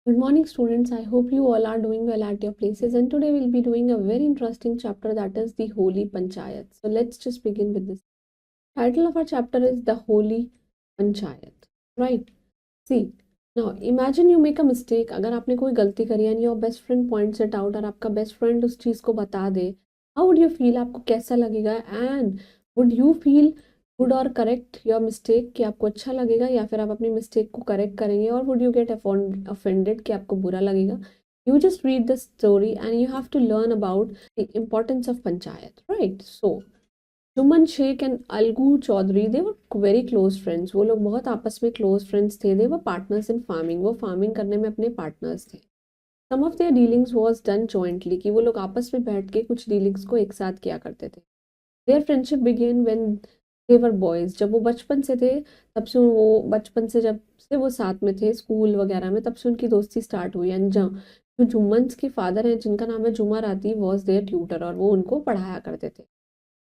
Good morning, students. I hope you all are doing well at your places. And today we'll be doing a very interesting chapter, that is the Holy Panchayat. So let's just begin with this. Title of our chapter is the Holy Panchayat. Right? See, now imagine you make a mistake. अगर आपने कोई गलती करी and your best friend points it out और आपका best friend उस चीज़ को बता दे, how would you feel? आपको कैसा लगेगा? And would you feel good और करेक्ट योर मिस्टेक, कि आपको अच्छा लगेगा या फिर आप अपनी मिस्टेक को करेक्ट करेंगे, और वुड यू गेट ऑफेंडेड, कि आपको बुरा लगेगा? You just read the story and you have to learn about the importance of panchayat, right? So Jumman Sheikh and Algu Chaudhary, they were very close friends. वो लोग बहुत आपस में क्लोज फ्रेंड्स थे. They were partners in farming. वो फार्मिंग करने में अपने पार्टनर्स थे. Some of their dealings was done jointly, कि वो लोग आपस में बैठ के कुछ डीलिंग्स को एक साथ किया करते थे. Their friendship began when they were boys. जब वो बचपन से थे तब से वो बचपन से जब से वो साथ में थे स्कूल वगैरह में, तब से उनकी दोस्ती स्टार्ट हुई. एंड जो जुम्मन के फादर हैं, जिनका नाम है जुमर आती, वॉज देयर ट्यूटर, और वो उनको पढ़ाया करते थे.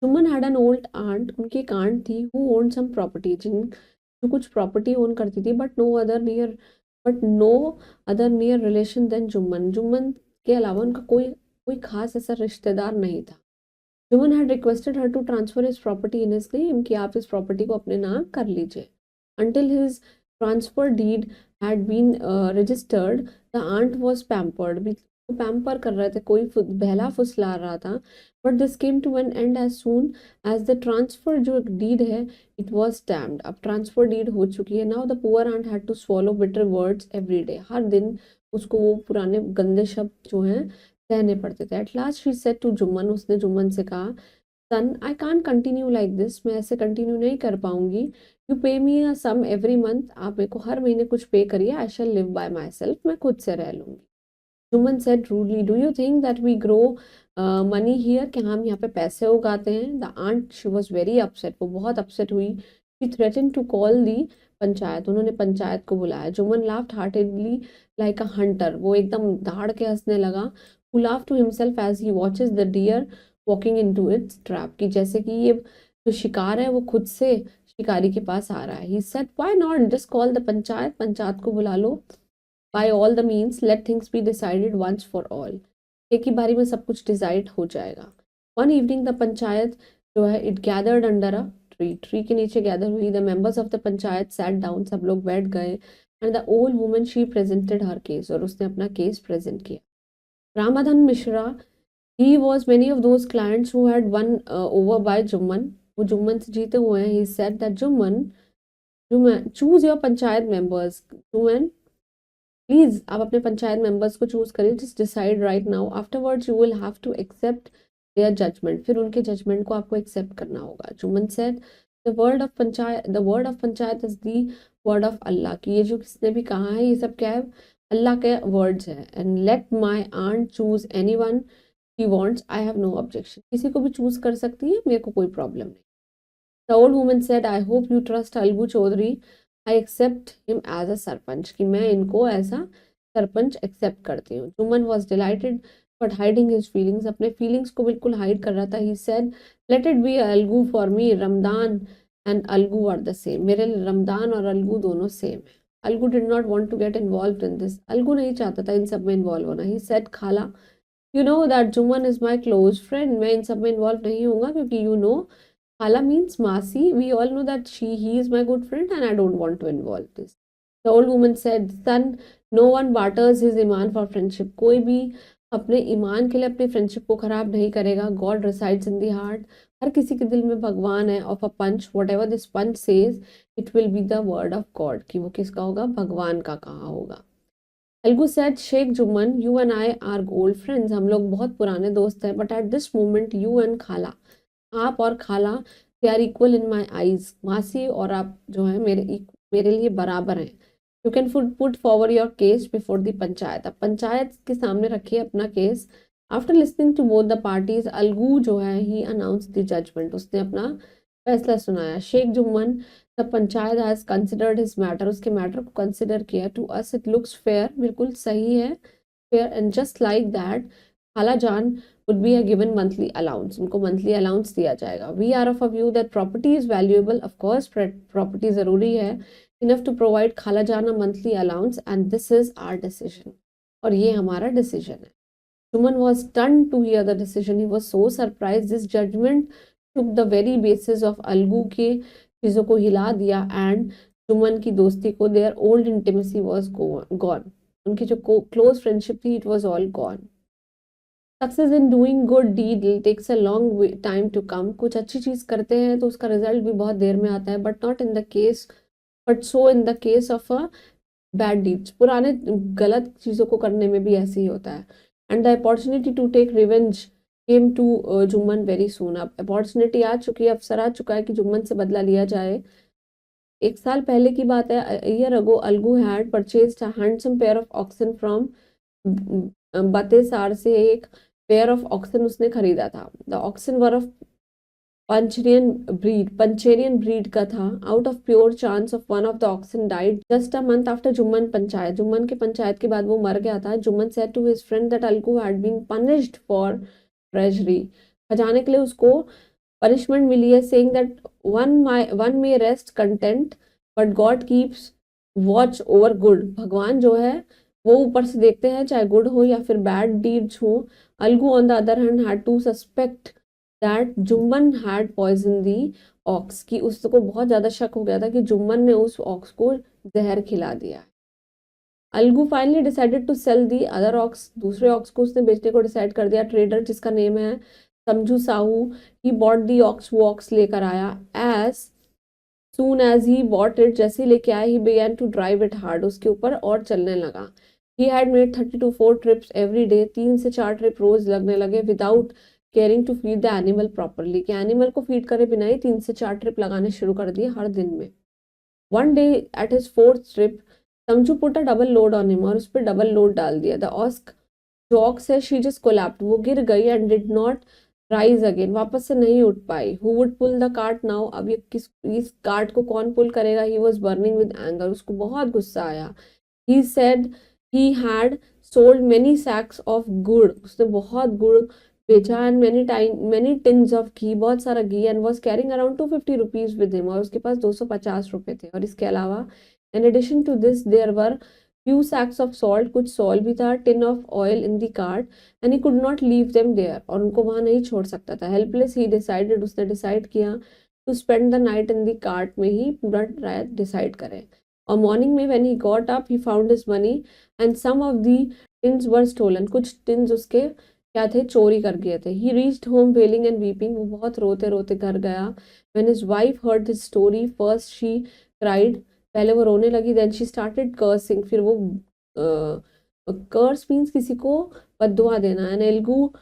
Jumman had an old aunt. उनकी एक आंट थी हु ओन्ड सम प्रॉपर्टी, जो कुछ प्रॉपर्टी ओन करती थी. But no other near relation than Jumman. Jumman के अलावा उनका कोई कोई खास ऐसा रिश्तेदार नहीं था. Jumman had requested her to transfer his property in his name, कि आप इस प्रॉपर्टी को अपने नाम कर लीजिए. Until his transfer deed had been registered, the aunt was pampered. भी पैम्पर कर रहे थे, कोई बहला फुसला रहा था. But this came to an end as soon as the transfer, जो डीड है, इट वॉज स्टैम्प्ड. अब ट्रांसफर डीड हो चुकी है. Now the poor aunt had to swallow bitter words every day. हर दिन उसको वो पुराने गंदे शब्द जो हैं सहने पड़ते थे. At last she said to Jumman. उसने जुम्मन से कहा, son I can't continue like this. मैं ऐसे कंटिन्यू नहीं कर पाऊंगी. यू पे मी अ सम एवरी मंथ. आप मेरे को हर महीने कुछ पे करिए. I shall live by myself. मैं खुद से रह लूंगी. Jumman said rudely, do you think that we grow money here? कि हम यहाँ पे पैसे उगाते हैं? The aunt, she was very upset. वो बहुत अपसेट हुई. She threaten to call the panchayat. उन्होंने पंचायत को बुलाया. Jumman laughed heartedly like a hunter. वो एकदम दहाड़ के हंसने लगा. who laughed to himself as he watches the deer walking into its trap, कि जैसे कि ये जो शिकार है वो खुद से शिकारी के पास आ रहा है. He said, why not just call the panchayat? Panchayat को बुला लो. By all the means, let things be decided once for all. एक ही बारी में सब कुछ डिसाइड हो जाएगा. One evening the पंचायत जो है, it gathered under a tree. Tree के नीचे गैदर हुई. The members of the panchayat sat down. सब लोग बैठ गए. And the old woman, she presented her case. और उसने अपना केस प्रेजेंट किया. Ramadhan Mishra, he was many of those clients who had won over by Jumman. वो जुम्मन से जीते हुए हैं. He said that Jumman choose your panchayat members. Jumman please आप अपने पंचायत मेंबर्स को चूज करिए. Just decide right now. Afterwards you will have to accept their judgement. फिर उनके जजमेंट को आपको एक्सेप्ट करना होगा. Jumman said the word of panchayat is the word of Allah. कि ये जो किसने भी कहा है, ये सब क्या है? अल्लाह के वर्ड्स है. And let my aunt choose any one she wants. I have no objection. किसी को भी चूज कर सकती है, मेरे को कोई प्रॉब्लम नहीं. The old woman said, I hope you trust Algu Chaudhary. I accept him as a sarpanch. कि मैं इनको ऐसा सरपंच एक्सेप्ट करती हूँ. Jumman was delighted but hiding his feelings. अपने फीलिंग्स को बिल्कुल हाइड कर रहा था. He said, let it be Algu for me. Ramdan and Algu are the same. मेरे लिए रमदान और अलगू दोनों सेम है. Algu did not want to get involve in this. Algu नहीं चाहता था इन सब में इन्वॉल्व होना. ही सेड, खाला you know that Jumman is my close friend. मैं इन सब में इन्वॉल्व नहीं होऊंगा, क्योंकि you know, Khala means Masi. We all know that he is my good friend and I don't want to involve this. The old woman said, son, no one barters his iman for friendship. कोई भी अपने ईमान के लिए अपनी friendship को खराब नहीं करेगा. God resides in the heart. हर किसी के दिल में भगवान है. Of a punch, whatever this punch says, it will be the word of God. कि वो किसका होगा? भगवान का कहा होगा. Algu said, Sheikh Juman, you and I are old friends. हम लोग बहुत पुराने दोस्त हैं. But at this moment, you and Khala, आप और खाला, they are equal in my eyes. मासी और आप जो है मेरे लिए बराबर हैं. You can put forward your case before the panchayat. अब पंचायत के सामने रखिए अपना case. After listening to both the parties, Algu जो है, ही अनाउंस द जजमेंट. उसने अपना फैसला सुनाया. Sheikh Jumman, the panchayat has considered his matter. उसके मैटर को कंसिडर किया. To us it looks fair. बिल्कुल सही है, fair. And just like that, Khala Jaan would be a given monthly allowance. उनको monthly allowance दिया जाएगा. We are of a view that property is valuable. Of course, property ज़रूरी है. enough to provide खाला जान a monthly allowance and this is our decision. और ये हमारा decision है. Juman was stunned to hear the decision. He was so surprised. This judgment took the very basis of Algu के चीज़ों को हिला दिया and जुमन की दोस्ती को, their old intimacy was gone. उनकी जो close friendship थी, it was all gone. Success in doing good deed takes a long time to come. कुछ अच्छी चीज करते हैं तो उसका रिजल्ट भी बहुत देर में आता है, but so in the case of a bad deeds. पुराने गलत चीजों को करने में भी ऐसे ही होता है. And the opportunity to take revenge came to Jumman very soon. अब अपॉर्चुनिटी आ चुकी है, अवसर आ चुका है कि जुम्मन से बदला लिया जाए. एक साल पहले की बात है. A year ago, Algu had purchased a handsome pair of oxen from बतेसार से एक पेयर ऑफ ऑक्सन उसने खरीदा था. The oxen were of pancherian breed का था. Out of pure chance of one of the oxen died just a month after Jumman panchayat. Jumman के पंचायत के बाद वो मर गया था. Jumman said to his friend that Algu had been punished for treasury. खजाने के लिए उसको पनिशमेंट मिली है, saying that one may rest content but God keeps watch over good. भगवान जो है वो ऊपर से देखते हैं, चाहे गुड हो या फिर बैड डीड्स हो. Algu on the other hand had to suspect that Jumman had poison the ox, की उसको बहुत ज़्यादा शक हो गया था कि जुम्मन ने उस ऑक्स को जहर खिला दिया. Algu finally decided to sell the other ox. दूसरे ऑक्स को उसने बेचने को डिसाइड कर दिया. ट्रेडर जिसका नेम है Samjhu Sahu, he bought the ox, वो ऑक्स लेकर आया. As soon as he bought it, जैसे लेके आया, he began to drive it hard, उसके ऊपर और चलने लगा. He had made 30 to 4 trips every day. 3 से 4 ट्रिप रोज लगने लगे. Without caring to feed the animal properly, कि एनिमल को फीड करे बिना ही 3 से 4 ट्रिप लगाने शुरू कर दिए हर दिन में. One day at his 4th trip Samjhu put a double load on him, और उस पर डबल लोड डाल दिया. द ऑस्क जो ऑक्स है, शी जस्ट कोलैप्स्ड, वो गिर गई. And did not rise again, वापस से नहीं उठ पाई. Who would pull the cart now, अब ये इस कार्ट को कौन पुल करेगा. He was burning with anger, उसको बहुत गुस्सा आया. He said he had sold many sacks of गुड़, उसने बहुत गुड़ बेचा. And many tins of ghee, बहुत सारा घी. And was carrying around 250 rupees with him, और उसके पास 250 रुपए थे. और इसके अलावा in addition to this there were few sacks of salt, कुछ सॉल्ट भी था. tin of oil in the cart and he could not leave them there, और उनको वहां नहीं छोड़ सकता था. helpless he decided, उसने डिसाइड किया to spend the night in the cart में ही पूरा रात डिसाइड करें. और मॉर्निंग में when he got up he found his money and some of the tins were stolen, कुछ टिन्स उसके क्या थे, चोरी कर गए थे. he reached home wailing and weeping, वो बहुत रोते रोते घर गया. when his wife heard his story first she cried, पहले वो रोने लगी. then she started cursing, फिर वो curse means किसी को बद्दुआ देना. and एल्गू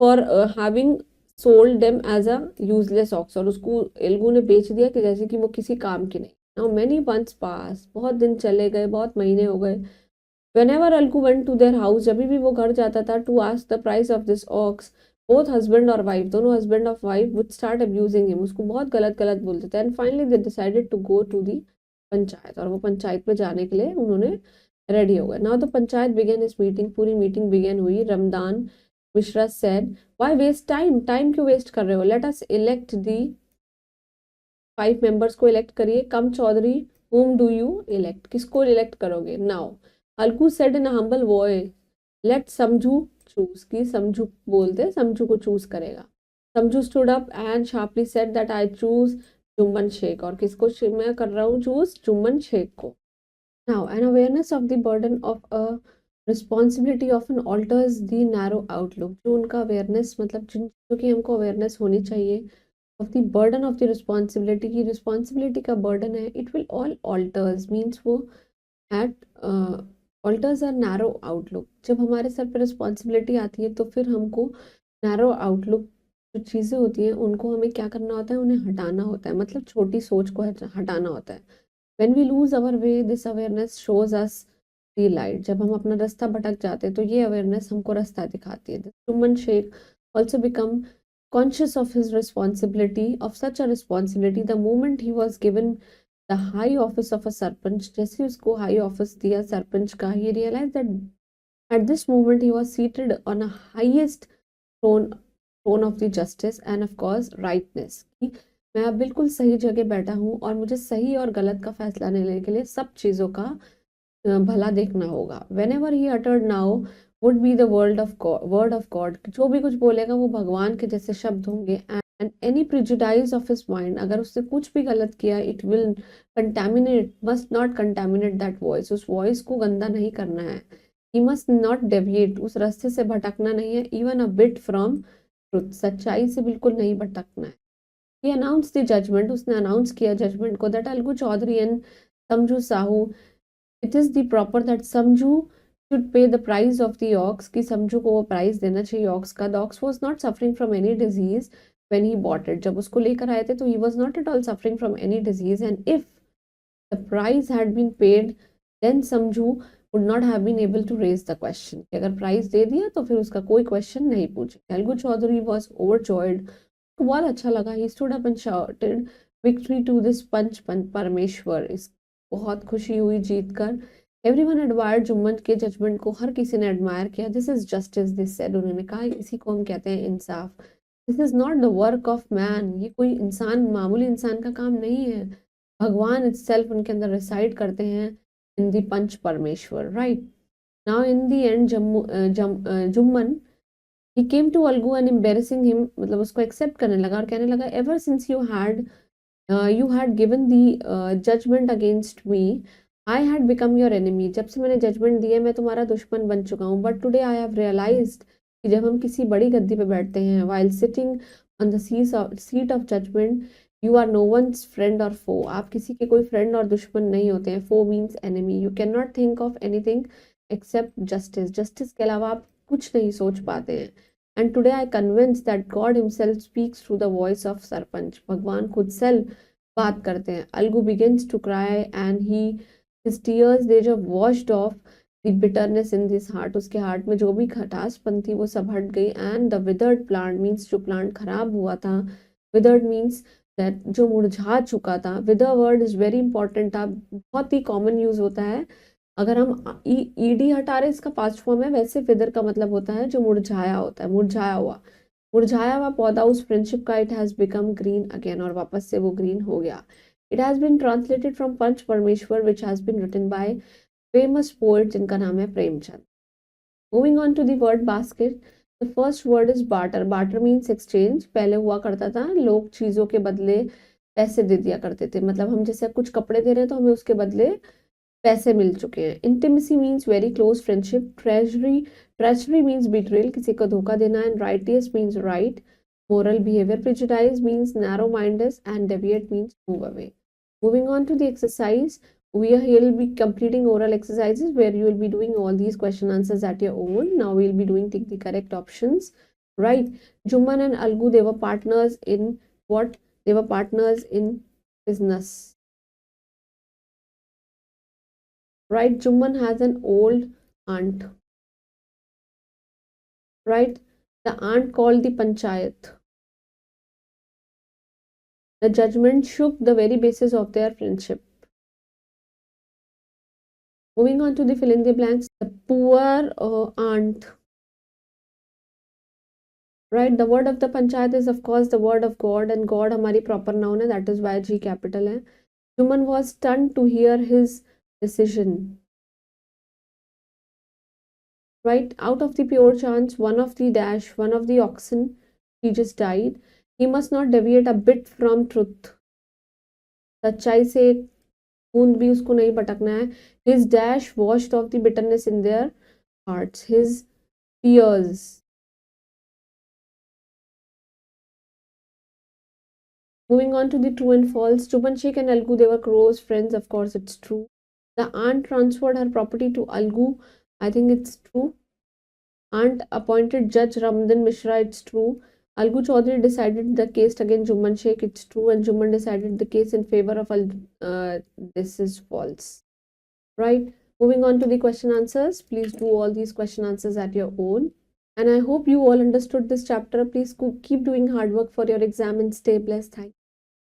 for having sold them as a useless ox, और उसको एल्गू ने बेच दिया कि जैसे कि वो किसी काम की नहीं. Now many months passed, बहुत दिन चले गए, बहुत महीने हो गए. Whenever Algu went to their house, जब भी वो घर जाता था, to ask the price of this ox, both husband और wife, दोनों husband और wife would start abusing him, उसको बहुत गलत गलत बोलते थे. And finally they decided to go to the panchayat, और वो पंचायत में जाने के लिए उन्होंने रेडी हो गए. Now the panchayat began his meeting, पूरी मीटिंग बिगेन हुई. Ramdhan Mishra said, why waste time, time क्यों वेस्ट कर रहे हो. let us elect the 5 members को इलेक्ट करिए. Come Chaudhary, whom do you elect, किसको इलेक्ट करोगे. Now Algu said in a humble voice, let समझू choose, की समझू बोलते समझू को चूज करेगा. समझू stood up and sharply said that I choose Jumman Sheikh, और किसको मैं कर रहा हूँ चूज, जुम्मन शेख को. Now an awareness of the burden of a responsibility often alters the narrow outlook, जो उनका अवेयरनेस, मतलब जिन चीज़ों की हमको अवेयरनेस होनी चाहिए, of the burden of the responsibility, की responsibility का burden है, it will all alters means वो at alters a narrow outlook. जब हमारे सर पे responsibility आती है तो फिर हमको narrow outlook जो चीज़ें होती हैं उनको हमें क्या करना होता है, उन्हें हटाना होता है, मतलब छोटी सोच को हटाना होता है. when we lose our way, this awareness shows us the light. जब हम अपना रास्ता भटक जाते हैं तो ये awareness हमको रास्ता दिखाती है. Jumman Sheikh also become conscious of his responsibility, of such a responsibility, the moment he was given the high office of a sarpanch, जैसे उसको high office दिया सरपंच का, he realized that at this moment he was seated on a highest throne of the justice and of course rightness. मैं अब बिल्कुल सही जगह बैठा हूँ और मुझे सही और गलत का फैसला लेने के लिए सब चीज़ों का भला देखना होगा। Whenever he uttered now would be the word of God। जो भी कुछ बोलेगा वो भगवान के जैसे शब्द होंगे। And any prejudice of his mind, अगर उसने कुछ भी गलत किया, it will contaminate, must not contaminate that voice। उस वॉइस को गंदा नहीं करना है। He must not deviate, उस रास्ते से भटकना नहीं है। Even a bit from truth, सच्चाई से बिल्कुल नहीं भटकना है। He announced the judgment, उसने अनाउंस किया जजमेंट को, that अलगू चौधरी and समझू Sahu, it is the proper that समझू should pay the price of the ox, कि समझू को वो प्राइस देना चाहिए ox का। The ox was not suffering from any disease when he bought it, जब उसको लेकर आए थे तो he was not at all suffering from any disease, and if the price had been paid then समझू would not have been able to raise the question, कि अगर price दे दिया तो फिर उसका कोई क्वेश्चन नहीं पूछे। अलगू चौधरी was overjoyed, को बहुत अच्छा लगा। He stood up and shouted victory to this पंच परमेश्वर, इस बहुत खुशी हुई जीत कर। Everyone admired जुम्मन के जजमेंट को, हर किसी ने एडमायर किया। This is justice, this said, उन्होंने कहा इसी को हम कहते हैं इंसाफ। This is not the work of man, ये कोई इंसान, मामूली इंसान का काम नहीं है। भगवान itself उनके अंदर रिसाइड करते हैं in the पंच परमेश्वर, right? Now in the end Jumman he came to Algu and embarrassing him, मतलब उसको एक्सेप्ट करने लगा और कहने लगा ever since you had given the judgment against me, I had become your enemy। जब से मैंने जजमेंट दिए मैं तुम्हारा दुश्मन बन चुका हूँ। But today I have realized कि जब हम किसी बड़ी गद्दी पे बैठते हैं, while sitting on the seat of judgment, you are no one's friend or foe। आप किसी के कोई फ्रेंड और दुश्मन नहीं होते हैं। Foe means enemy। You cannot think of anything except justice। Justice के अलावा आप कुछ नहीं सोच पाते हैं। And today I convinced that God himself speaks through the voice of sarpanch. भगवान खुद सेल्फ बात करते हैं। Algu begins to cry and his tears they just washed off the bitterness in his heart। उसके हार्ट में जो भी खटासपन थी वो सब हट गई। And the withered plant means जो प्लांट खराब हुआ था। Withered means that जो मुरझा चुका था। Wither word is very important था, बहुत ही कॉमन यूज होता है। अगर हम ईडी हटा रहे इसका पास्ट फॉर्म है, वैसे विदर का मतलब होता है जो मुरझाया होता है, मुरझाया हुआ पौधा। उस फ्रेंडशिप का it has become green again, और वापस से वो ग्रीन हो गया। It has been translated from Panch Parmeshwar which has been written by famous poet जिनका नाम है Premchand. Moving on to the word basket, the first word is barter. Barter means exchange. पहले हुआ करता था लोग चीजों के बदले पैसे दे दिया करते थे, मतलब हम जैसे कुछ कपड़े दे रहे हैं तो हमें उसके बदले पैसे मिल चुके हैं। Intimacy means very close friendship. Treasury means betrayal, किसी को धोखा देना। And righteous means right moral behaviour. Prejudice means narrow minded and deviate means move away. Moving on to the exercise, will be completing oral exercises where you will be doing all these question answers at your own. Now we will be doing the correct options, right? Jumman and Algu, they were partners in what? They were partners in business. Right, Jumman has an old aunt. Right, the aunt called the panchayat. The judgment shook the very basis of their friendship. Moving on to the fill in the blanks, the poor aunt. Right, the word of the panchayat is of course the word of God, and God हमारी proper noun है, that is why G capital है. Jumman was stunned to hear his decision. Right, out of the pure chance, one of the oxen, he just died. He must not deviate a bit from truth. सच्चाई से बूंद भी उसको नहीं भटकना है। His dash washed off the bitterness in their hearts. His tears. Moving on to the true and false. Chuban Sheikh and Algu, they were close friends. Of course, it's true. The aunt transferred her property to Algu. I think it's true. Aunt appointed Judge Ramdan Mishra. It's true. Algu Chaudhary decided the case against Jumman Sheikh. It's true. And Jumman decided the case in favor of this is false. Right. Moving on to the question answers. Please do all these question answers at your own. And I hope you all understood this chapter. Please keep doing hard work for your exam and stay blessed. Thank you.